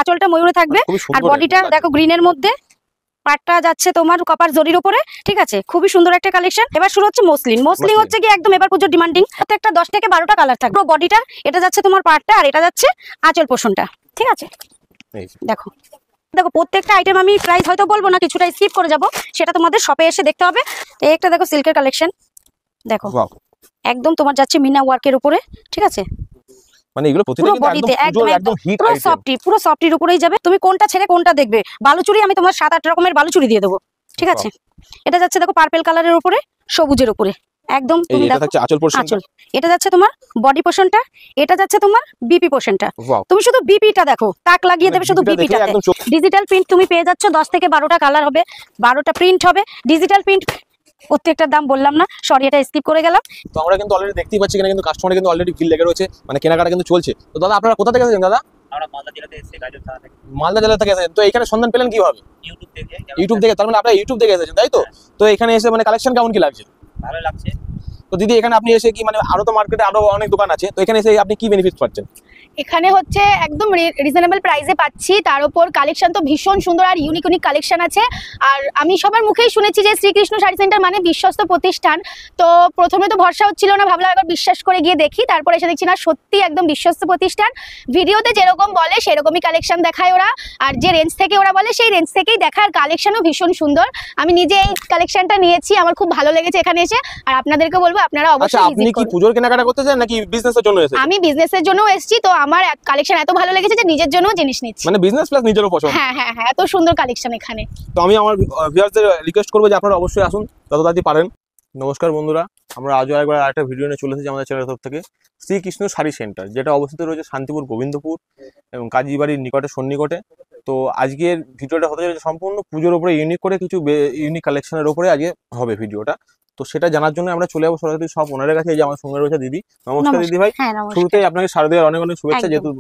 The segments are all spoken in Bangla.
আঁচলটা ময়ূরে থাকবে আর বডিটা দেখো গ্রিনের মধ্যে, পাটটা যাচ্ছে তোমার কপার জরির উপরে, ঠিক আছে, খুবই সুন্দর একটা কালেকশন। এবার শুরু হচ্ছে মসলিন। মসলিন হচ্ছে কি একদম এবার পুজোর ডিমান্ডিং, প্রত্যেকটা 10 থেকে 12টা কালার থাকবে। পুরো বডিটা এটা যাচ্ছে তোমার পাটটা, আর এটা যাচ্ছে আঁচল পোষণটা, ঠিক আছে। দেখো দেখো প্রত্যেকটা আইটেম আমি প্রাইস হয়তো বলবো না, কিছুটা স্কিপ করে যাব, সেটা তোমাদের শপে এসে দেখতে হবে। একটা দেখো সিল্কের কালেকশন, দেখো একদম তোমার যাচ্ছে মিনা ওয়ার্কের উপরে, ঠিক আছে, মানে এগুলো প্রতিটা কিন্তু একদম হিট আইটেম, পুরো সফটির উপরেই যাবে। তুমি কোনটা ছেড়ে কোনটা দেখবে। বালুচুরি আমি তোমার 7-8 রকমের বালুচুরি দিয়ে দেবো, ঠিক আছে। এটা যাচ্ছে দেখো পার্পল কালারের উপরে, সবুজের উপরে একদম। তুমি এটা হচ্ছে আঁচল পোরশন, এটা যাচ্ছে তোমার বডি পোরশনটা, এটা যাচ্ছে তোমার বিপি পোরশনটা। তুমি শুধু বিপিটা দেখো, তাক লাগিয়ে দেবে শুধু বিপিটাতে। ডিজিটাল প্রিন্ট তুমি পেয়ে যাচ্ছ 10 থেকে 12টা কালার হবে, 12টা প্রিন্ট হবে ডিজিটাল প্রিন্ট। প্রত্যেকটার দাম বললাম না, সরি এটা স্কিপ করে গেলাম। তো আমরা কিন্তু অলরেডি দেখতেই পাচ্ছি এখানে কিন্তু কাস্টমার কিন্তু অলরেডি ভিড় লেগে রয়েছে, মানে কেনাকাটা কিন্তু চলছে। তো দাদা আপনারা কোথা থেকে এসেছেন? দাদা আমরা মালদা জেলা থেকে এসেছি, গাজল থানা থেকে। মালদা জেলা থেকে এসেছেন, তো এখানে সন্ধান পেলেন কিভাবে? ইউটিউব থেকে। তার মানে আপনারা ইউটিউব থেকে এসেছেন, তাই তো? তো এখানে এসে মানে কালেকশন কেমন কি লাগছে? ভালো লাগছে। তো দিদি এখানে আপনি এসে কি মানে আরো তো মার্কেটে আরো অনেক দোকান আছে, তো এখানে এসে আপনি কি বেনিফিট পাচ্ছেন? এখানে হচ্ছে একদম রিজনেবল প্রাইসে পাচ্ছি, তার উপর কালেকশন তো ভীষণ সুন্দর আর ইউনিক ইউনিক কালেকশন আছে। আর আমি সবার মুখেই শুনেছি যে শ্রীকৃষ্ণ শাড়ি সেন্টার মানে বিশ্বস্ত প্রতিষ্ঠান। তো প্রথমে তো ভরসা হচ্ছিল না, ভাবলাম একবার বিশ্বাস করে গিয়ে দেখি, তারপরে এসে দেখছি না সত্যি একদম বিশ্বস্ত প্রতিষ্ঠান। ভিডিওতে যেরকম বলে সেরকমই কালেকশন দেখায় ওরা, আর যে রেঞ্জ থেকে ওরা বলে সেই রেঞ্জ থেকেই দেখায়, আর কালেকশনও ভীষণ সুন্দর। আমি নিজে এই কালেকশনটা নিয়েছি, আমার খুব ভালো লেগেছে এখানে এসে, আর আপনাদেরকে বলবো আপনারা অবশ্যই। আপনি কি পুজোর কেনাকাটা করতে চান নাকি বিজনেসের জন্য এসেছেন? আমি বিজনেসের জন্য এসেছি, তো আমার কালেকশন এত ভালো লেগেছে যে নিজের জন্য জিনিস নিচ্ছি, মানে বিজনেস প্লাস নিজেরও পছন্দ। হ্যাঁ হ্যাঁ হ্যাঁ, এত সুন্দর কালেকশন এখানে। তো আমি আমার ভিউয়ারদের রিকোয়েস্ট করবো যে আপনারা অবশ্যই আসুন যত তাড়াতাড়ি পারেন। নমস্কার বন্ধুরা, আমরা আজও একবার আরেকটা ভিডিও নিয়ে চলে এসেছি আমাদের চ্যানেল তরফ থেকে। শ্রীকৃষ্ণ শাড়ি সেন্টার, যেটা অবস্থিত রয়েছে শান্তিপুর গোবিন্দপুর এবং কাজীবাড়ির নিকটে সন্নিকটে। তো আজকের ভিডিওটা হতে চলেছে সম্পূর্ণ পুজোর উপরে ইউনিক করে কিছু ইউনিক কালেকশনের উপরে আজকে হবে ভিডিওটা। তো সেটা জানার জন্য আমরা চলে যাবো সরাসরি সব ওনারের কাছে। এই যে আমার সঙ্গে রয়েছে দিদি। নমস্কার দিদি ভাই। শুরুতেই আপনাকে শারদীয়ার অনেক অনেক শুভেচ্ছা, যেহেতু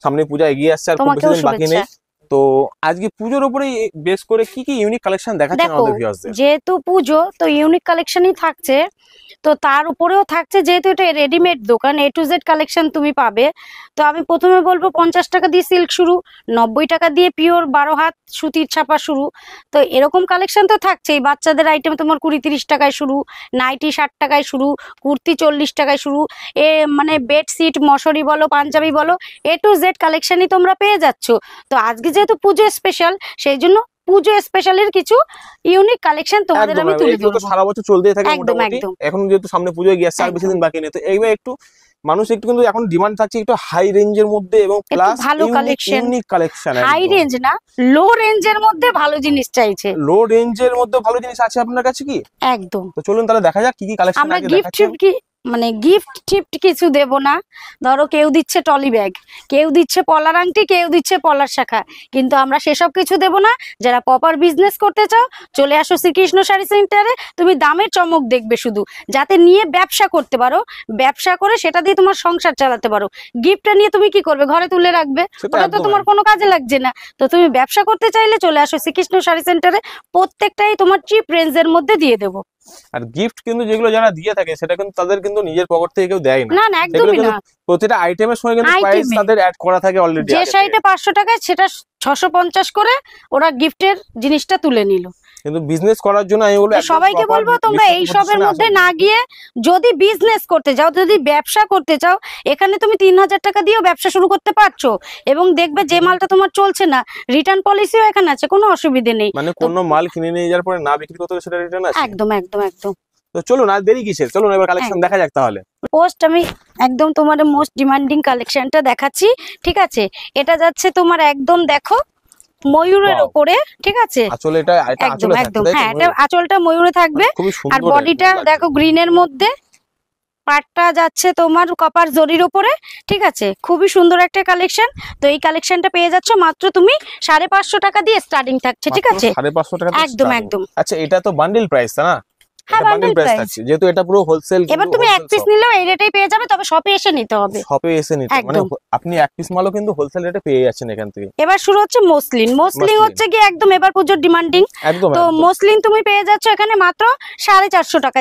সামনে পূজা এগিয়ে আসছে আর খুব বেশি দিন বাকি নেই। তো আজকে পুজোর উপরে বেস করে কি কি ইউনিক কালেকশন দেখাচ্ছেন আমাদের ভিউয়ারদের? যেহেতু পুজো তো ইউনিক কালেকশনই থাকছে, তো তার উপরেও থাকছে, যেহেতু এটা রেডিমেড দোকান, A to Z কালেকশন তুমি পাবে। তো আমি প্রথমে বলবো 50 টাকা দিয়ে সিল্ক শুরু, 90 টাকা দিয়ে পিওর 12 হাত সুতির ছাপা শুরু। তো এরকম কালেকশন তো থাকছেই। বাচ্চাদের আইটেম তোমার 20-30 টাকায় শুরু, নাইটি 60 টাকায় শুরু, কুর্তি 40 টাকায় শুরু, মানে বেডশিট, মশারি বলো, পাঞ্জাবি বলো, A to Z কালেকশনই তোমরা পেয়ে যাচ্ছ। তো আজকে যেহেতু পুজো স্পেশাল, সেই জন্য পুজো স্পেশালের কিছু ইউনিক কালেকশন তোমাদের আমি তুলে ধরবো। সারা বছর চলতেই থাকে মোটামুটি, এখন যেহেতু সামনে পুজো এগিয়ে আসছে আর বেশি দিন বাকি নেই, তো এইবার একটু মানুষ একটু কিন্তু এখন ডিমান্ড থাকছে একটু হাই রেঞ্জের মধ্যে এবং প্লাস ভালো collection. Unique collection, high range না, লো রেঞ্জের মধ্যে ভালো জিনিস চাইছে। লো রেঞ্জের মধ্যে ভালো জিনিস আছে আপনার কাছে কি? একদম। তো চলুন তাহলে দেখা যাক কি কি কালেকশন আমরা গিফট টিফট কিছু দেব না। ধরো কেউ দিচ্ছে টলি ব্যাগ, কেউ দিচ্ছে পলার আংটি, কেউ দিচ্ছে পলার শাখা, কিন্তু আমরা সেসব কিছু দেব না। যারা প্রপার বিজনেস করতে চাও চলে আসো শ্রীকৃষ্ণ শাড়ি সেন্টারে। তুমি দামের চমক দেখবে শুধু, যাতে নিয়ে ব্যবসা করতে পারো, ব্যবসা করে সেটা দিয়ে তোমার সংসার চালাতে পারো। গিফটটা নিয়ে তুমি কি করবে? ঘরে তুলে রাখবে, ওটা তো তোমার কোনো কাজে লাগছে না। তো তুমি ব্যবসা করতে চাইলে চলে আসো শ্রীকৃষ্ণ শাড়ি সেন্টারে, প্রত্যেকটাই তোমার চিপ রেঞ্জের মধ্যে দিয়ে দেবো। আর গিফট কিন্তু যেগুলো যারা দিয়ে থাকে সেটা কিন্তু তাদের কিন্তু নিজের পকেট থেকে কেউ দেয় না, না একদমই না। প্রতিটা আইটেমের সঙ্গে কিন্তু প্রাইস তাদের অ্যাড করা থাকে অলরেডি। যে শাড়িটা 500 টাকায় সেটা 650 করে ওরা গিফটের জিনিসটা তুলে নিল। কিন্তু বিজনেস করার জন্য আমি বলবো সবাইকে বলবো তোমরা এই সবের মধ্যে না গিয়ে যদি বিজনেস করতে চাও, যদি ব্যবসা করতে চাও, এখানে তুমি 3000 টাকা দিয়েও ব্যবসা শুরু করতে পারছো। এবং দেখবে যে মালটা তোমার চলছে না, রিটার্ন পলিসিও এখানে আছে, কোনো অসুবিধা নেই। মানে কোনো মাল কিনে নিয়ে যাওয়ার পরে না বিক্রি করতে সেটা রিটার্ন আছে। একদম একদম একদম। তো চলুন আর দেরি কিসের, চলুন এবার কালেকশন দেখা যাক। তাহলে পোস্ট আমি একদম তোমার মোস্ট ডিমান্ডিং কালেকশনটা দেখাচ্ছি, ঠিক আছে। এটা যাচ্ছে তোমার একদম দেখো ময়ূরের উপরে, ঠিক আছে। আসলে এটা একদম একদম, হ্যাঁ এটা আঁচলটা ময়ূরে থাকবে, আর বডিটা দেখো গ্রিনের মধ্যে, পাটটা যাচ্ছে তোমার কপার জরির উপরে, ঠিক আছে, খুবই সুন্দর একটা কালেকশন। তো এই কালেকশনটা পেয়ে যাচ্ছ মাত্র তুমি 550 টাকা দিয়ে স্টার্টিং থাকছে, ঠিক আছে, 550 টাকা একদম একদম। আচ্ছা এটা তো বান্ডেল প্রাইস না? হ্যাঁ, বান্ডেল bundle প্রাইস price। থাকছে, যেহেতু এটা পুরো হোলসেল। এবার তুমি এক পিস নিলেও এই রেটেই পেয়ে যাবে, তবে শপে এসে নিতে হবে। শপে এসে নিতে মানে একদম। আপনি এক পিস মালও কিন্তু হোলসেল রেটে পেয়ে যাচ্ছেন এখান থেকে। এবার শুরু হচ্ছে মসলিন। Muslin muslin. হচ্ছে গিয়ে একদম এবার পুজোর ডিমান্ডিং। একদম তো একদম। মসলিন তুমি পেয়ে যাচ্ছ এখানে মাত্র 450 টাকা।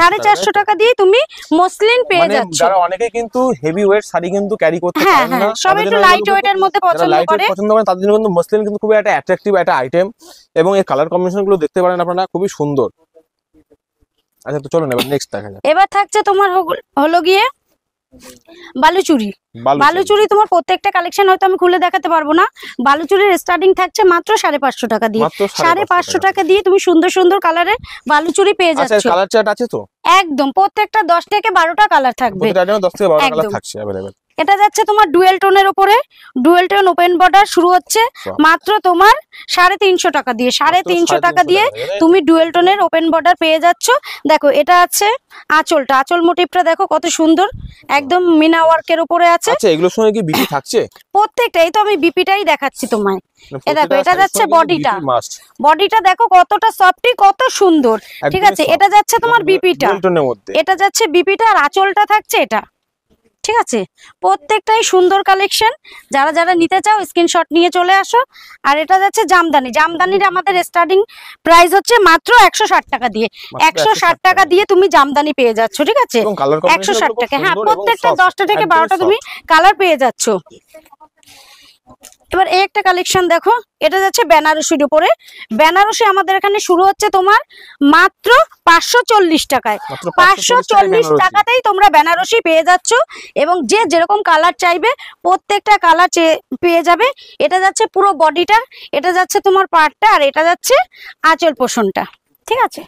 450 টাকা দিয়ে তুমি মসলিন পেয়ে মানে যাচ্ছ। যারা অনেকে কিন্তু হেভি ওয়েট শাড়ি কিন্তু ক্যারি করতে হ্যাঁ পারেন না, হ্যাঁ, সবাই তাদের একটু জন্য লাইট কিন্তু ওয়েটের মধ্যে যারা পছন্দ লাইট করে। ওয়েট পছন্দ করেন তাদের জন্য কিন্তু মসলিন কিন্তু খুবই একটা অ্যাট্রাকটিভ একটা আইটেম, এবং এর কালার কম্বিনেশন গুলো দেখতে পারেন আপনারা, খুবই সুন্দর। আচ্ছা, তো চলুন এবার নেক্সট দেখা যাক। এবার থাকছে তোমার হলো গিয়ে বালুচুরি। বালুচুরি তোমার প্রত্যেকটা কালেকশন হয়তো আমি খুলে দেখাতে পারবো না। বালুচুরির স্টার্টিং থাকছে মাত্র 550 টাকা দিয়ে। মাত্র 550 টাকা দিয়ে তুমি সুন্দর সুন্দর কালারের বালুচুরি পেয়ে আচ্ছা, যাচ্ছ। কালার চার্ট আছে তো? একদম, প্রত্যেকটা 10 থেকে 12টা কালার থাকবে। প্রত্যেকটা আইটেমে 10 থেকে 12টা কালার একদম। থাকছে अवेलेबल। এটা যাচ্ছে তোমার ডুয়েল টোনের উপরে। ডুয়েল টোন ওপেন বর্ডার শুরু হচ্ছে মাত্র তোমার 350 টাকা দিয়ে। 350 টাকা দিয়ে তুমি ডুয়েল টোনের ওপেন বর্ডার পেয়ে যাচ্ছ। দেখো এটা আছে আঁচলটা, আঁচল মোটিভটা দেখো কত সুন্দর, একদম মিনা ওয়ার্কের উপরে আছে। আচ্ছা, এগুলোর সঙ্গে কি বিপি থাকছে? প্রত্যেকটা, এই তো আমি বিপিটাই দেখাচ্ছি তোমায়। এ দেখো, এটা যাচ্ছে বডিটা। মাস্ট। বডিটা দেখো কতটা সফটি, কত সুন্দর, ঠিক আছে। এটা যাচ্ছে তোমার বিপিটা, টোনের মধ্যে। এটা যাচ্ছে বিপিটা, আর আঁচলটা থাকছে এটা, ঠিক আছে। প্রত্যেকটাই সুন্দর কালেকশন। যারা যারা নিতে চাও স্ক্রিনশট নিয়ে চলে আসো। আর এটা যাচ্ছে জামদানি। জামদানির আমাদের স্টার্টিং প্রাইস হচ্ছে মাত্র 160 টাকা দিয়ে। 160 টাকা দিয়ে তুমি জামদানি পেয়ে যাচ্ছ, ঠিক আছে। 160 টাকা, হ্যাঁ। প্রত্যেকটা 10টা থেকে 12টা তুমি কালার পেয়ে যাচ্ছ। এবার এই একটা কালেকশন দেখো, এটা যাচ্ছে বেনারসির উপরে। বেনারসি আমাদের এখানে শুরু হচ্ছে তোমার মাত্র 540 টাকায়। 540 টাকাতেই তোমরা বেনারসি পেয়ে যাচ্ছ, এবং যে যেরকম কালার চাইবে প্রত্যেকটা কালার পেয়ে যাবে। এটা যাচ্ছে পুরো বডিটা, এটা যাচ্ছে তোমার পাড়টা, আর এটা যাচ্ছে আঁচল পোষণটা, ঠিক আছে।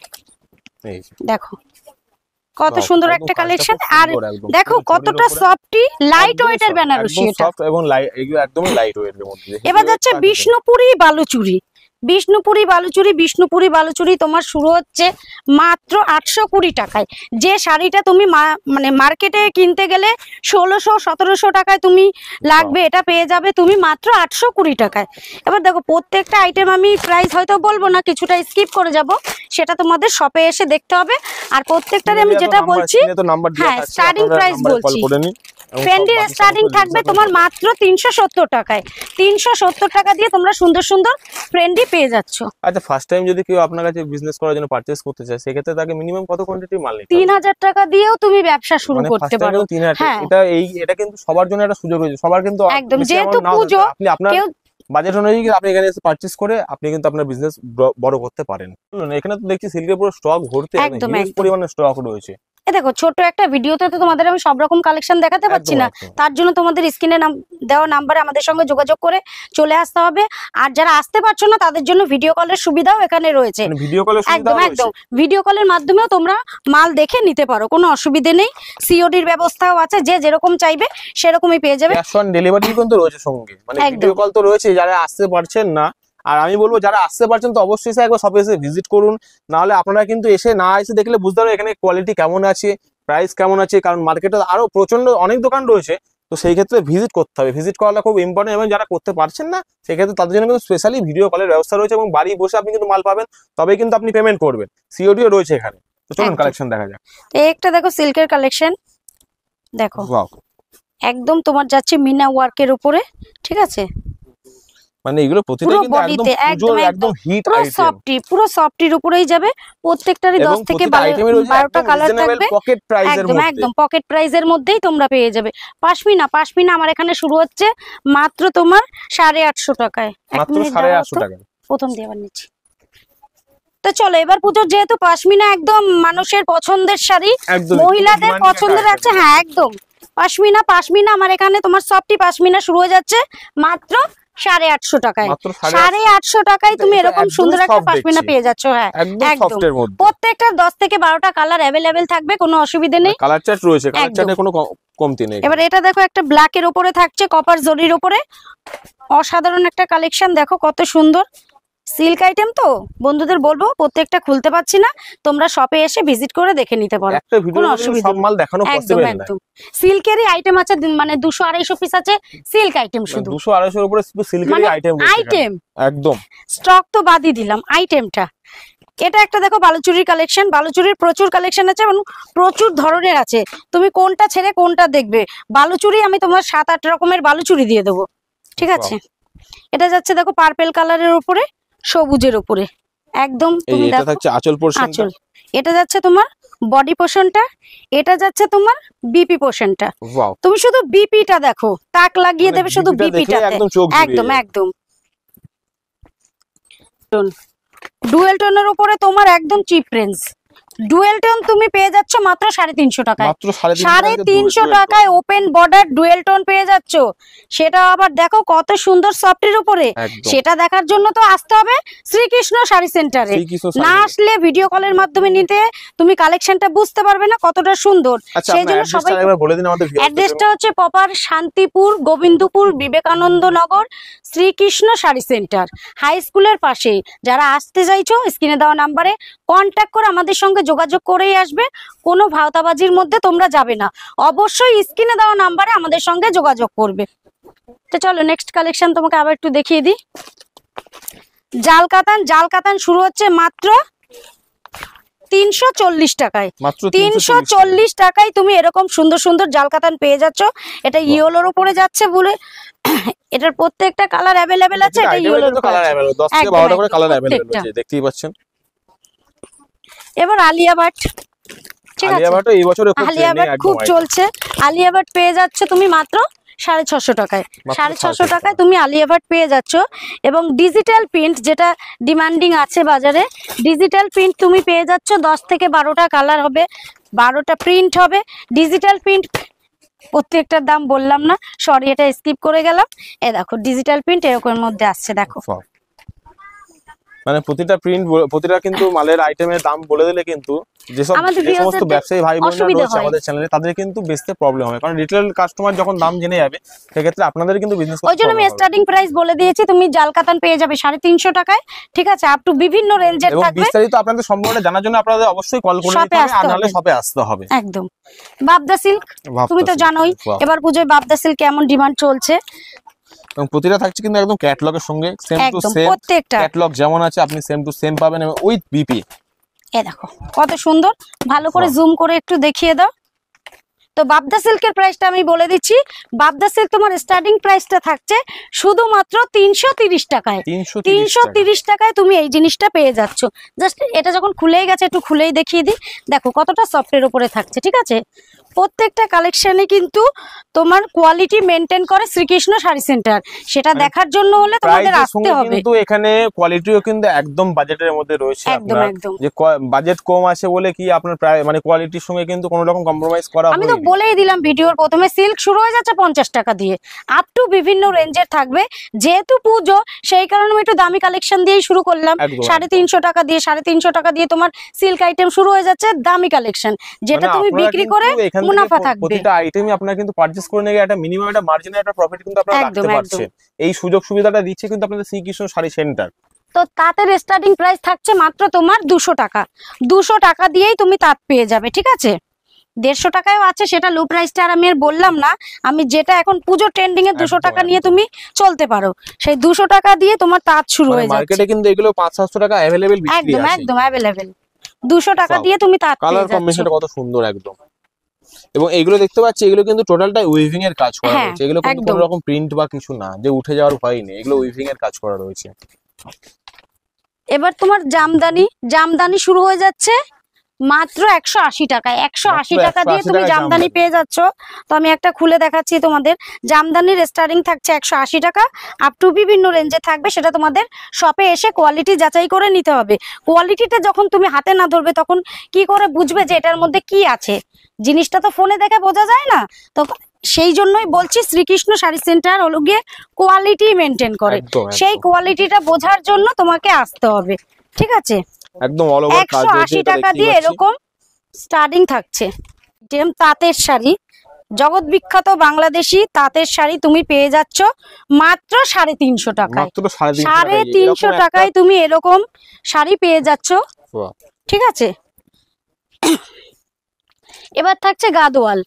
দেখো কত সুন্দর একটা কালেকশন। আর দেখো কতটা সফটি, লাইট ওয়েটের বেনারসি এটা, এবং এগুলো একদমই লাইট ওয়েটের মধ্যে। এবার যাচ্ছে বিষ্ণুপুরি বালুচুরি। বিষ্ণুপুরি বালুচুরি। বিষ্ণুপুরি বালুচুরি তোমার শুরু হচ্ছে মাত্র 820 টাকায়। যে শাড়িটা তুমি মানে মার্কেটে কিনতে গেলে 1600-1700 টাকায় তুমি লাগবে, এটা পেয়ে যাবে তুমি মাত্র 820 টাকায়। এবার দেখো প্রত্যেকটা আইটেম আমি প্রাইস হয়তো বলবো না, কিছুটা স্কিপ করে যাব, সেটা তোমাদের শপে এসে দেখতে হবে। আর প্রত্যেকটারে আমি যেটা বলছি, হ্যাঁ, স্টার্টিং প্রাইস বলছি। ফেন্ডির স্টার্টিং থাকবে তোমার মাত্র 370 টাকায়। 370 টাকা দিয়ে তোমরা সুন্দর সুন্দর ফ্রেন্ডি পেয়ে যাচ্ছ। আচ্ছা, ফার্স্ট টাইম যদি কেউ আপনার কাছে বিজনেস করার জন্য পারচেজ করতে চায়, সেক্ষেত্রে তাকে মিনিমাম কত কোয়ান্টিটি মাল নিতে হবে? 3000 টাকা দিয়েও তুমি ব্যবসা শুরু করতে পারো। 3000। হ্যাঁ, এটা কিন্তু সবার জন্য একটা সুযোগ রয়েছে, সবার কিন্তু একদম। যেহেতু পুজো, আপনি আপনার বাজেট অনুযায়ী আপনি এখানে এসে পারচেজ করে আপনি কিন্তু আপনার বিজনেস বড় করতে পারেন। এখানে তো দেখছি সিল্কের পুরো স্টক ভর্তি, একদম পরিমাণে স্টক রয়েছে। দেখো ছোট একটা ভিডিওতে তো তোমাদের আমি সব রকম কালেকশন দেখাতে পারছি না, তার জন্য তোমাদের স্ক্রিনে দেওয়া নাম্বারে আমাদের সঙ্গে যোগাযোগ করে চলে আসতে হবে। আর যারা আসতে পারছো না তাদের জন্য ভিডিও কলের সুবিধাও এখানে রয়েছে। ভিডিও কলের সুবিধা একদম একদম, ভিডিও কলের মাধ্যমেও তোমরা মাল দেখে নিতে পারো, কোনো অসুবিধা নেই। সিওডির ব্যবস্থাও আছে, যে যেরকম চাইবে সেরকমই পেয়ে যাবে। ক্যাশ অন ডেলিভারি কিন্তু রয়েছে সঙ্গে, মানে ভিডিও কল তো রয়েছে। যারা আসতে পারছেন না, আর আমি বলবো যারা আসতে পারছেন তো অবশ্যই এসে একবার শপে এসে ভিজিট করুন, নাহলে আপনারা কিন্তু না এসে দেখলে বুঝতে পারবেন এখানে কোয়ালিটি কেমন আছে, প্রাইস কেমন আছে। কারণ মার্কেটে আরো প্রচন্ড অনেক দোকান রয়েছে, তো সেই ক্ষেত্রে ভিজিট করতে হবে। ভিজিট করাটা খুব ইম্পর্টেন্ট, এবং যারা করতে পারছেন না সেক্ষেত্রে তাদের জন্য কিন্তু স্পেশালি ভিডিও কলের ব্যবস্থা রয়েছে, এবং বাড়ি বসে আপনি কিন্তু মাল পাবেন, তবেই কিন্তু আপনি পেমেন্ট করবেন। সিওডিও রয়েছে এখানে। তো চলুন কালেকশন দেখা যাক। একটা দেখো সিল্কের কালেকশন, দেখো একদম তোমার যাচ্ছে মিনা ওয়ার্কের উপরে, ঠিক আছে। মানে এগুলো প্রতিটা কিন্তু একদম হিট আইটেম, পুরো সফটির উপরেই যাবে। প্রত্যেকটারই 10 থেকে 12টা কালার থাকবে, পকেট প্রাইসের মধ্যে। একদম পকেট প্রাইসের মধ্যেই তোমরা পেয়ে যাবে। পাশমিনা আমার এখানে শুরু হচ্ছে মাত্র তোমার 850 টাকায়। মাত্র 850 টাকা প্রথম দিয়ে আবার নিচ্ছি। তো চলো এবার পুজোর যেহেতু পাশমিনা একদম মানুষের পছন্দের শাড়ি, মহিলাদের পছন্দের আছে, হ্যাঁ একদম পাশমিনা আমার এখানে তোমার সফটি পাশমিনা শুরু হয়ে যাচ্ছে মাত্র 850 টাকায়। 850 টাকায় তুমি এরকম সুন্দর একটা পাশমিনা পেয়ে যাচ্ছ। হ্যাঁ একদম, প্রত্যেকটা 10 থেকে 12টা কালার অ্যাভেলেবেল থাকবে, কোনো অসুবিধা নেই। কালার চার্ট রয়েছে, কালার চার্টে কোনো কমতি নেই। এবার এটা দেখো, একটা ব্ল্যাকের উপরে থাকছে কপার জরির উপরে, অসাধারণ একটা কালেকশন। দেখো কত সুন্দর সিল্ক আইটেম। তো বন্ধুদের বলবো প্রত্যেকটা খুলতে পারছি না, তোমরা শপে এসে ভিজিট করে দেখে নিতে পারো, কোনো অসুবিধা সব মাল দেখানো পসিবল না। একদম সিল্কেরই আইটেম আছে, মানে 200-250 পিস আছে সিল্ক আইটেম, শুধু 200-250 এর উপরে শুধু সিল্কেরই আইটেম আইটেম। একদম স্টক তো বাদই দিলাম, আইটেমটা এটা একটা দেখো বালুচুরির কালেকশন, বালুচুরির প্রচুর কালেকশন আছে এবং প্রচুর ধরনের আছে, তুমি কোনটা ছেড়ে কোনটা দেখবে। বালুচুরি আমি তোমার 7-8 রকমের বালুচুরি দিয়ে দেবো, ঠিক আছে। এটা যাচ্ছে দেখো পার্পল কালারের উপরে সবুজের উপরে একদম, তুমি এটা দেখো থাকছে আঁচল পোরশনটা, আঁচল। এটা যাচ্ছে তোমার বডি পোর্শনটা, এটা যাচ্ছে তোমার বিপি পোর্শনটা। ওয়াও, তুমি শুধু বিপিটা দেখো, তাক লাগিয়ে মানে দেবে শুধু BP টা দেখলে বিপিটাতে, একদম চোখ জুড়িয়ে একদম যাবে। একদম। ডুয়েল টোনের উপরে তোমার একদম চিপ রেঞ্জ, ডুয়েল টোন তুমি পেয়ে যাচ্ছ মাত্র 350 টাকায়, মাত্র 350 টাকায় ওপেন বর্ডার ডুয়েল টোন পেয়ে যাচ্ছ। সেটা আবার দেখো কত সুন্দর সফটের উপরে, একদম। সেটা দেখার জন্য তো আসতে হবে শ্রীকৃষ্ণ শাড়ি সেন্টারে। শ্রীকৃষ্ণ না শাড়ি। আসলে ভিডিও কলের মাধ্যমে নিতে তুমি কালেকশনটা বুঝতে পারবে না কতটা সুন্দর। আচ্ছা, সেই আপনার জন্য সবাই অ্যাড্রেসটা একবার বলে দিন আমাদের ভিউয়ারদের অ্যাড্রেসটা হচ্ছে প্রপার শান্তিপুর, গোবিন্দপুর, বিবেকানন্দ নগর, শ্রীকৃষ্ণ শাড়ি সেন্টার, হাই স্কুলের পাশে। যারা আসতে চাইছো স্ক্রিনে দেওয়া নাম্বারে কন্ট্যাক্ট করে আমাদের সঙ্গে যোগাযোগ করেই আসবে, কোনো ভাওতাবাজির মধ্যে তোমরা যাবে না, অবশ্যই স্ক্রিনে দেওয়া নাম্বারে আমাদের সঙ্গে যোগাযোগ করবে। তো চলো নেক্সট কালেকশন তোমাকে আবার একটু দেখিয়ে দিই। জাল কাতান, জাল কাতান শুরু হচ্ছে মাত্র 340 টাকায়, মাত্র 340 টাকায় তুমি এরকম সুন্দর সুন্দর জাল কাতান পেয়ে যাচ্ছ। এটা ইয়েলোর উপরে যাচ্ছে বলে এটার প্রত্যেকটা কালার অ্যাভেলেবেল আছে। এটা ইয়েলোর উপরে কালার আছে। অ্যাভেলেবল, 10 থেকে একদম, 12টা করে একদম, কালার অ্যাভেলেবল প্রত্যেকটা। আছে, দেখতেই পাচ্ছেন। এবার আলিয়া ভাট, ঠিক আছে, আলিয়া ভাটও এই বছরে খুব আলিয়া ট্রেন্ডিং ভাট একদম খুব item। চলছে। আলিয়া ভাট পেয়ে যাচ্ছ তুমি মাত্র 650 টাকায়, মাত্র 650 টাকায় তুমি আলিয়া ভাট পেয়ে যাচ্ছ। এবং ডিজিটাল প্রিন্ট যেটা ডিমান্ডিং আছে বাজারে, ডিজিটাল প্রিন্ট তুমি পেয়ে যাচ্ছ 10 থেকে 12টা কালার হবে, 12টা প্রিন্ট হবে ডিজিটাল প্রিন্ট। প্রত্যেকটার দাম বললাম না, সরি এটা স্কিপ করে গেলাম। এ দেখো ডিজিটাল প্রিন্ট এরকম মধ্যে আসছে দেখো। Wow. মানে প্রতিটা প্রিন্ট, প্রতিটা কিন্তু মালের আইটেমের দাম বলে দিলে কিন্তু যেসব আমাদের যে সমস্ত viewers-দের ব্যবসায়ী ভাই বোনেরা অসুবিধা রয়েছে হয়। আমাদের চ্যানেলে, তাদের কিন্তু বেচতে প্রবলেম হয়, কারণ রিটেল কাস্টমার যখন দাম জেনে যাবে সেক্ষেত্রে আপনাদের কিন্তু বিজনেস ওই জন্য আমি স্টার্টিং প্রাইস বলে দিয়েছি, তুমি জাল কাতান পেয়ে যাবে 350 টাকায়, ঠিক আছে, আপ টু বিভিন্ন রেঞ্জের এবং থাকবে। বিস্তারিত আপনাদের সম্পর্কে জানার জন্য আপনাদের অবশ্যই কল করে শপে নিতে হবে, আর আসতে নাহলে হবে। শপে আসতে হবে। একদম। বাবদা সিল্ক তুমি তো জানোই, এবার পুজোয় বাবদা সিল্ক কেমন ডিমান্ড চলছে। এবং প্রতিটা থাকছে কিন্তু একদম ক্যাটালগের সঙ্গে সেম টু একদম সেম, প্রত্যেকটা। ক্যাটালগ যেমন আছে আপনি সেম টু সেম পাবেন এবং উইথ বিপি। এ দেখো কত সুন্দর, ভালো করে জুম করে একটু দেখিয়ে দাও। তো বাবদা সিল্কের প্রাইসটা আমি বলে দিচ্ছি। বাবদা সিল্ক তোমার স্টার্টিং প্রাইসটা থাকছে শুধুমাত্র 330 টাকায়, 330 টাকায় তুমি এই জিনিসটা পেয়ে যাচ্ছ। জাস্ট এটা যখন খুলেই গেছে একটু খুলেই দেখিয়ে দিই, দেখো কতটা সফটের উপরে থাকছে, ঠিক আছে। প্রত্যেকটা কালেকশনে কিন্তু তোমার কোয়ালিটি মেনটেন করে শ্রীকৃষ্ণ শাড়ি সেন্টার, সেটা দেখার জন্য হলে তোমাদের আসতে হবে। কিন্তু এখানে কোয়ালিটিও কিন্তু একদম বাজেটের মধ্যে রয়েছে। একদম আপনার একদম। যে বাজেট কম আছে বলে কি আপনার প্রায় মানে কোয়ালিটির সঙ্গে কিন্তু কোনো রকম কম্প্রোমাইজ করা আমি তো হয়নি। বলেই দিলাম ভিডিওর প্রথমে, সিল্ক শুরু হয়ে যাচ্ছে 50 টাকা দিয়ে, আপ টু বিভিন্ন রেঞ্জের থাকবে। যেহেতু পুজো সেই কারণে আমি একটু দামি কালেকশন দিয়েই শুরু করলাম। একদম, 350 টাকা দিয়ে, 350 টাকা দিয়ে তোমার সিল্ক আইটেম শুরু হয়ে যাচ্ছে, দামি কালেকশন যেটা মানে তুমি আপনারা বিক্রি কিন্তু করে এখান থেকে মুনাফা থাকবে। প্রতিটা আইটেমই আপনারা কিন্তু পারচেজ করে নিয়ে একটা মিনিমাম একটা মার্জিনের একটা প্রফিট কিন্তু আপনারা একদম, রাখতে পারছেন। এই সুযোগ সুবিধাটা দিচ্ছে কিন্তু আপনাদের শ্রীকৃষ্ণ শাড়ি সেন্টার। তো তাঁতের স্টার্টিং প্রাইস থাকছে মাত্র তোমার 200 টাকা, 200 টাকা দিয়েই তুমি তাঁত পেয়ে যাবে, ঠিক আছে। 150 টাকায়ও আছে, সেটা লো প্রাইসটা আর আমি আর বললাম না। আমি যেটা এখন পুজো ট্রেন্ডিং এ 200 একদম, টাকা নিয়ে একদম। তুমি চলতে পারো, সেই 200 টাকা দিয়ে তোমার তাঁত শুরু হয়ে যাচ্ছে। মার্কেটে কিন্তু এগুলো 500-700 টাকা अवेलेबल বিক্রি একদম আছে। একদম অ্যাভেলেবেল, 200 টাকা Wow. দিয়ে তুমি তাঁত কালার পেয়ে যাচ্ছ। কম্বিনেশনটা কত সুন্দর একদম। এবং এগুলো দেখতে পাচ্ছি এগুলো কিন্তু টোটালটাই উইভিং এর কাজ করা হ্যাঁ, রয়েছে, এগুলো কিন্তু একদম। কোনো রকম প্রিন্ট বা কিছু না যে উঠে যাওয়ার ভয় নেই, এগুলো উইভিং এর কাজ করা রয়েছে। এবার তোমার জামদানি, জামদানি শুরু হয়ে যাচ্ছে মাত্র 180 টাকায়, 180 টাকা দিয়ে 180 তুমি টাকায় জামদানি জামদানি। পেয়ে যাচ্ছ। তো আমি একটা খুলে দেখাচ্ছি তোমাদের। জামদানির স্টার্টিং থাকছে 180 টাকা, আপ টু বিভিন্ন রেঞ্জে থাকবে, সেটা তোমাদের শপে এসে কোয়ালিটি যাচাই করে নিতে হবে। কোয়ালিটিটা যখন তুমি হাতে না ধরবে তখন কি করে বুঝবে যে এটার মধ্যে কি আছে? জিনিসটা তো ফোনে দেখে বোঝা যায় না। তো সেই জন্যই বলছি শ্রীকৃষ্ণ শাড়ি সেন্টার হলো গিয়ে কোয়ালিটি মেনটেন করে, একদম, সেই একদম। কোয়ালিটিটা বোঝার জন্য তোমাকে আসতে হবে, ঠিক আছে। একদম অল ওভার কাজ রয়েছে, 180 এটা টাকা দেখতেই দিয়ে পাচ্ছি। এরকম স্টার্টিং থাকছে। যেম তাঁতের শাড়ি, জগৎ বিখ্যাত বাংলাদেশি তাঁতের শাড়ি তুমি পেয়ে যাচ্ছ মাত্র 350 টাকায়। মাত্র 350 350 টাকায় তুমি এরকম শাড়ি পেয়ে যাচ্ছ, Wow. ঠিক আছে। এবার থাকছে গাদোয়াল,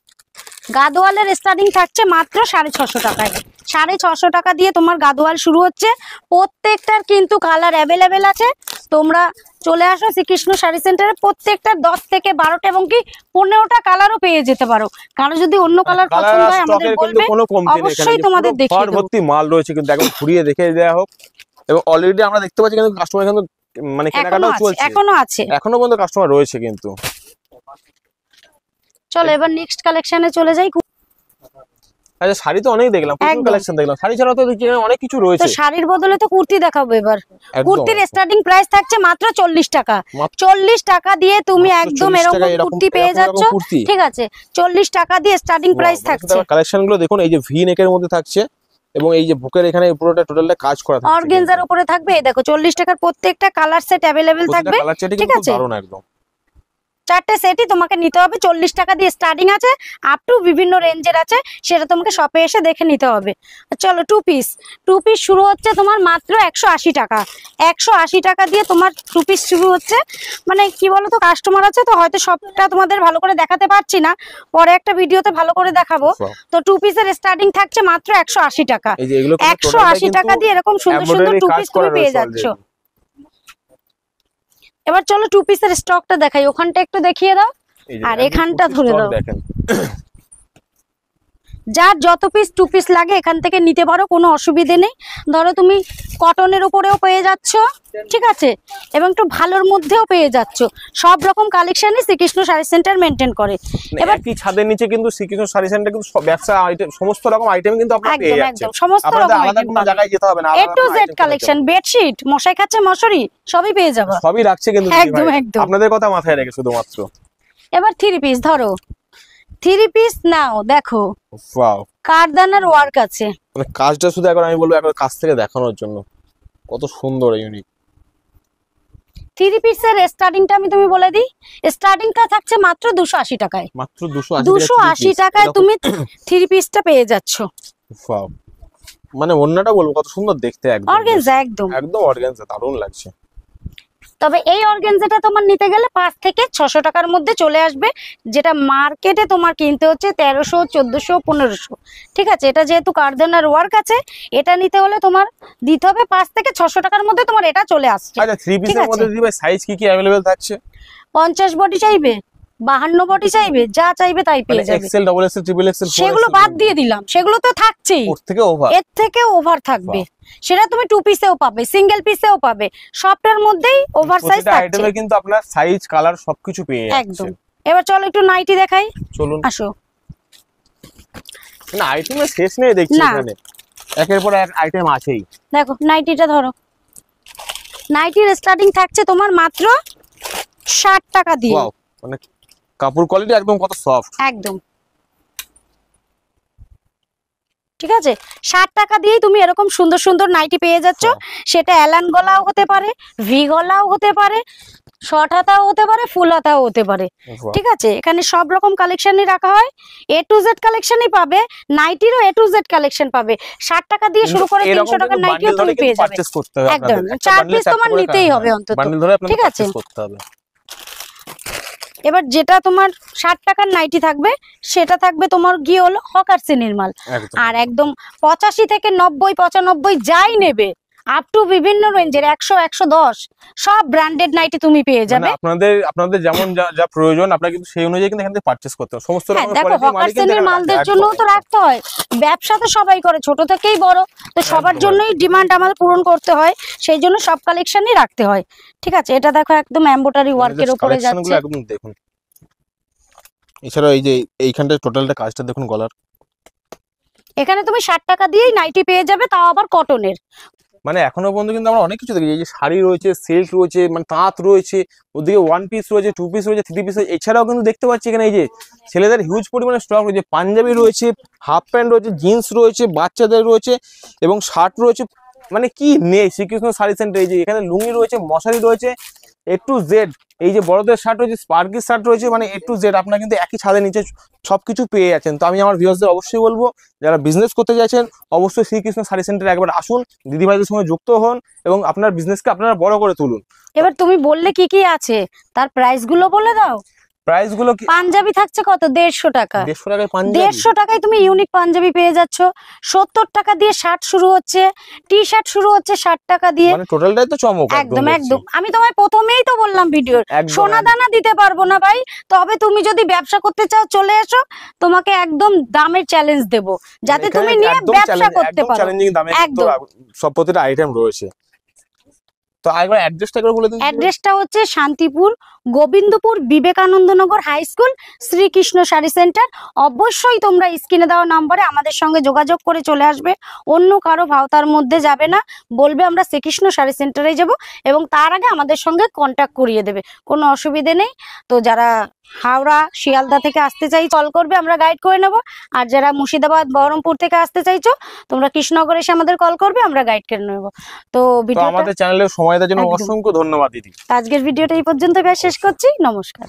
গাদোয়ালের স্টার্টিং থাকছে মাত্র 650 টাকায়। 650 টাকা দিয়ে তোমার গাদোয়াল শুরু হচ্ছে। প্রত্যেকটার কিন্তু কালার অ্যাভেলেবেল আছে, তোমরা চলে আসো শ্রীকৃষ্ণ শাড়ি সেন্টারে। প্রত্যেকটা 10 থেকে 12টা এবং কি 15টা কালারও পেয়ে যেতে পারো। কারো যদি অন্য কালার পছন্দ হয় আমাদের বলবে, কোনো কমতি নেই, অবশ্যই তোমাদের দেখিয়ে দেব। ভর্তি মাল রয়েছে কিন্তু একদম ঘুরিয়ে দেখে দেওয়া হোক। এবং অলরেডি আমরা দেখতে পাচ্ছি কিন্তু কাস্টমার কিন্তু মানে কেনাকাটাও চলছে, এখনো আছে, এখনো পর্যন্ত কাস্টমার রয়েছে কিন্তু। চলো এবার নেক্সট কালেকশনে চলে যাই। আচ্ছা, শাড়ি তো অনেক দেখলাম, প্রচুর কালেকশন দেখলাম, শাড়ি ছাড়াও তো দেখছি অনেক কিছু তো রয়েছে। শাড়ির বদলে তো কুর্তি দেখাবো এবার। একদম। কুর্তির স্টার্টিং প্রাইস থাকছে মাত্র 40 টাকা। 40 টাকা দিয়ে তুমি একদম এরকম কুর্তি পেয়ে যাচ্ছ। ঠিক আছে, 40 টাকা দিয়ে স্টার্টিং প্রাইস থাকছে। কালেকশন গুলো দেখুন, এই যে ভি নেকের মধ্যে থাকছে এবং এই যে বুকের এখানে পুরোটা টোটালটা কাজ করা থাকছে, অর্গানজার উপরে থাকবে। এই দেখো 40 টাকার প্রত্যেকটা কালার সেট अवेलेबल থাকবে। ঠিক আছে, দারুণ একদম। 4টে সেটই তোমাকে নিতে হবে। 40 টাকা দিয়ে স্টার্টিং আছে, আপ টু বিভিন্ন রেঞ্জের আছে, সেটা তোমাকে শপে এসে দেখে নিতে হবে। চলো টু পিস শুরু হচ্ছে তোমার মাত্র 180 টাকা। 180 টাকা দিয়ে তোমার টু পিস শুরু হচ্ছে। মানে কি বলতো, কাস্টমার আছে তো হয়তো সবটা তোমাদের ভালো করে দেখাতে পারছি না, পরে একটা ভিডিওতে ভালো করে দেখাবো। তো টু পিসের স্টার্টিং থাকছে মাত্র 180 টাকা। 180 টাকা দিয়ে এরকম সুন্দর সুন্দর টু পিস তুমি পেয়ে যাচ্ছ। এবার চলো টু পিসের স্টকটা দেখাই। ওখানটা একটু দেখিয়ে দাও আর এখানটা ধরে দাও। যার যত পিস টু পিস লাগে এখান থেকে নিতে পারো, কোনো অসুবিধে নেই। ধরো তুমি কটনের উপরেও পেয়ে যাচ্ছ, ঠিক আছে, এবং একটু ভালোর মধ্যেও পেয়ে যাচ্ছ। সব রকম কালেকশনই শ্রীকৃষ্ণ শাড়ি সেন্টার মেনটেন করে। এবার কি ছাদের নিচে কিন্তু শ্রীকৃষ্ণ শাড়ি সেন্টার কিন্তু ব্যবসা আইটেম, সমস্ত রকম আইটেম কিন্তু আপনারা পেয়ে যাচ্ছেন। সমস্ত রকম আলাদা কোনো জায়গায় যেতে হবে না, এ টু জেড কালেকশন, বেডশিট, মশাই খাচ্ছে মশারি, সবই পেয়ে যাবে। সবই রাখছে কিন্তু একদম একদম আপনাদের কথা মাথায় রেখে শুধুমাত্র। এবার থ্রি পিস ধরো, থ্রি পিস নাও, দেখো ওয়াও, কারদানার ওয়ার্ক আছে। মানে কাজটা শুধু একবার আমি বলবো একবার কাছ থেকে দেখানোর জন্য, কত সুন্দর ইউনিক। থ্রি পিসের স্টার্টিংটা আমি তুমি বলে দিই। স্টার্টিংটা থাকছে মাত্র 280 টাকায়। মাত্র 280 টাকায় তুমি থ্রি পিসটা পেয়ে যাচ্ছ। ওয়াও, মানে ওন্নাটা বলবো কত সুন্দর দেখতে, একদম অর্গানজা, একদম একদম অর্গানজা, দারুণ লাগছে। তবে এই অর্গানজাটা তোমার নিতে গেলে 5 থেকে 600 টাকার মধ্যে চলে আসবে, যেটা মার্কেটে তোমার কিনতে হচ্ছে 1300, 1400, 1500। ঠিক আছে, এটা যেহেতু কারদানার ওয়ার্ক আছে, এটা নিতে হলে তোমার দিতে হবে 5 থেকে 600 টাকার মধ্যে তোমার এটা চলে আসছে। আচ্ছা, থ্রি পিসের মধ্যে দিবে সাইজ কি কি अवेलेबल থাকছে? 50 বডি চাইবে, 52 বডি চাইবে, যা চাইবে তাই পেয়ে যাবে। XL, double XL, triple XL, সেগুলো বাদ দিয়ে দিলাম, সেগুলো তো থাকছেই। ওর থেকে ওভার, এর থেকে ওভার থাকবে। সেটা তুমি টু পিসেও পাবে, সিঙ্গেল পিসেও পাবে, সবটার মধ্যেই ওভার সাইজ থাকছে। আইটেমে কিন্তু আপনার সাইজ, কালার সবকিছু পেয়ে যাচ্ছে একদম। এবার চলো একটু নাইটি দেখাই, চলুন আসো। না, আইটেমের শেষ নেই দেখছি এখানে, একের পর এক আইটেম আছেই। দেখো নাইটিটা ধরো, নাইটির স্টার্টিং থাকছে তোমার মাত্র 60 টাকা দিয়ে। ওয়াও, মানে কাপড় কোয়ালিটি একদম কত সফট, একদম। ঠিক আছে, 60 টাকা দিয়েই তুমি এরকম সুন্দর সুন্দর নাইটি পেয়ে যাচ্ছ। সেটা এলান গলাও হতে পারে, ভি গলাও হতে পারে, শর্ট হাতাও হতে পারে, ফুল হাতাও হতে পারে। ঠিক আছে, এখানে সব রকম কালেকশনই রাখা হয়। এ টু জেড কালেকশনই পাবে, নাইটিরও এ টু জেড কালেকশন পাবে। 60 টাকা দিয়ে শুরু করে 300 টাকার নাইটিও তুমি পেয়ে যাবে। একদম, 4 পিস তোমার নিতেই হবে অন্তত। ঠিক আছে, এবার যেটা তোমার 60 টাকার নাইটি থাকবে, সেটা থাকবে তোমার গিয়ে হলো হকার শ্রেণীর মাল। আর একদম 85 থেকে 90, 95 যাই নেবে, আপ টু বিভিন্ন রেঞ্জের 100, 110 সব ব্র্যান্ডেড নাইটি তুমি পেয়ে যাবে। আপনাদের যেমন যা প্রয়োজন আপনারা কিন্তু সেই অনুযায়ী কিন্তু এখান থেকে পারচেজ করতে হবে। সমস্ত রকম দেখো, হকার শ্রেণীর মালদের জন্য তো রাখতে হয়, ব্যবসা তো সবাই করে, ছোট থেকেই বড়, তো সবার জন্যই ডিমান্ড আমাদের পূরণ করতে হয়, সেই জন্য সব কালেকশনই রাখতে হয়। ঠিক আছে, এটা দেখো একদম এমব্রয়ডারি ওয়ার্কের উপরে যাচ্ছে। একদম দেখুন, এছাড়া এই যে এইখানটা টোটালটা কাজটা দেখুন গলার। এখানে তুমি 60 টাকা দিয়েই নাইটি পেয়ে যাবে, তাও আবার কটনের। মানে এখনো পর্যন্ত কিন্তু আমরা অনেক কিছু দেখি, এই যে শাড়ি রয়েছে, সিল্ক রয়েছে, মানে তাঁত রয়েছে, ওদিকে ওয়ান পিস রয়েছে, টু পিস রয়েছে, থ্রি পিস রয়েছে। এছাড়াও কিন্তু দেখতে পাচ্ছি এখানে এই যে ছেলেদের হিউজ পরিমাণে স্টক রয়েছে, পাঞ্জাবি রয়েছে, হাফ প্যান্ট রয়েছে, জিন্স রয়েছে, বাচ্চাদের রয়েছে এবং শার্ট রয়েছে। মানে কি নেই শ্রীকৃষ্ণ শাড়ি সেন্টার। এই যে এখানে লুঙ্গি রয়েছে, মশারি রয়েছে, এ টু জেড। এই যে বড়দের শার্ট রয়েছে, স্পার্কি শার্ট রয়েছে, মানে এ টু জেড আপনারা কিন্তু একই ছাদের নিচে সবকিছু পেয়ে যাচ্ছেন। তো আমি আমার ভিউয়ার্সদের অবশ্যই বলবো, যারা বিজনেস করতে চাইছেন অবশ্যই শ্রীকৃষ্ণ শাড়ি সেন্টারে একবার আসুন, দিদিভাইদের সঙ্গে যুক্ত হন এবং আপনার বিজনেসকে আপনারা বড় করে তুলুন। এবার তুমি বললে কি কি আছে, তার প্রাইস গুলো বলে দাও। প্রাইস গুলো কি পাঞ্জাবি থাকছে কত 150 টাকা, 150 টাকায় পাঞ্জাবি? 150 টাকায় তুমি ইউনিক পাঞ্জাবি পেয়ে যাচ্ছ। 70 টাকা দিয়ে শার্ট শুরু হচ্ছে, টি শার্ট শুরু হচ্ছে 60 টাকা দিয়ে। মানে টোটালটাই তো চমক একদম দেখছি। একদম, আমি তোমায় প্রথমেই তো বললাম ভিডিওর একদম, সোনা দানা দিতে পারবো না ভাই, তবে তুমি যদি ব্যবসা করতে চাও চলে এসো, তোমাকে একদম দামের চ্যালেঞ্জ দেব যাতে এখানে তুমি নিয়ে একদম ব্যবসা করতে একদম পারো। চ্যালেঞ্জিং দামে কিন্তু একদম। সব প্রতিটা আইটেম রয়েছে। তো আরেকবার অ্যাড্রেসটা একবার বলে দিন। অ্যাড্রেসটা হচ্ছে Shantipur Gobindapur Vivekanandanagar high school, Srikrishna sari centre. অবশ্যই তোমরা স্ক্রিনে দেওয়া নম্বরে আমাদের সঙ্গে যোগাযোগ করে চলে আসবে, অন্য কারো ভাওতার মধ্যে যাবে না, বলবে আমরা শ্রীকৃষ্ণ শাড়ি সেন্টারে যাব, এবং তার আগে আমাদের সঙ্গে কন্ট্যাক্ট করিয়ে দেবে, কোনো অসুবিধে নেই। তো যারা হাওড়া শিয়ালদা থেকে আসতে চাই কল করবে, আমরা গাইড করে নেব। আর যারা মুর্শিদাবাদ বহরমপুর থেকে আসতে চাইছো তোমরা কৃষ্ণনগর এসে আমাদের কল করবে, আমরা গাইড করে নেব। তো তো ভিডিওটা আমাদের চ্যানেলে সময় দেওয়ার জন্য একদম। অসংখ্য ধন্যবাদ দিদি। আজকের ভিডিওটা এই পর্যন্ত শেষ করছি, নমস্কার।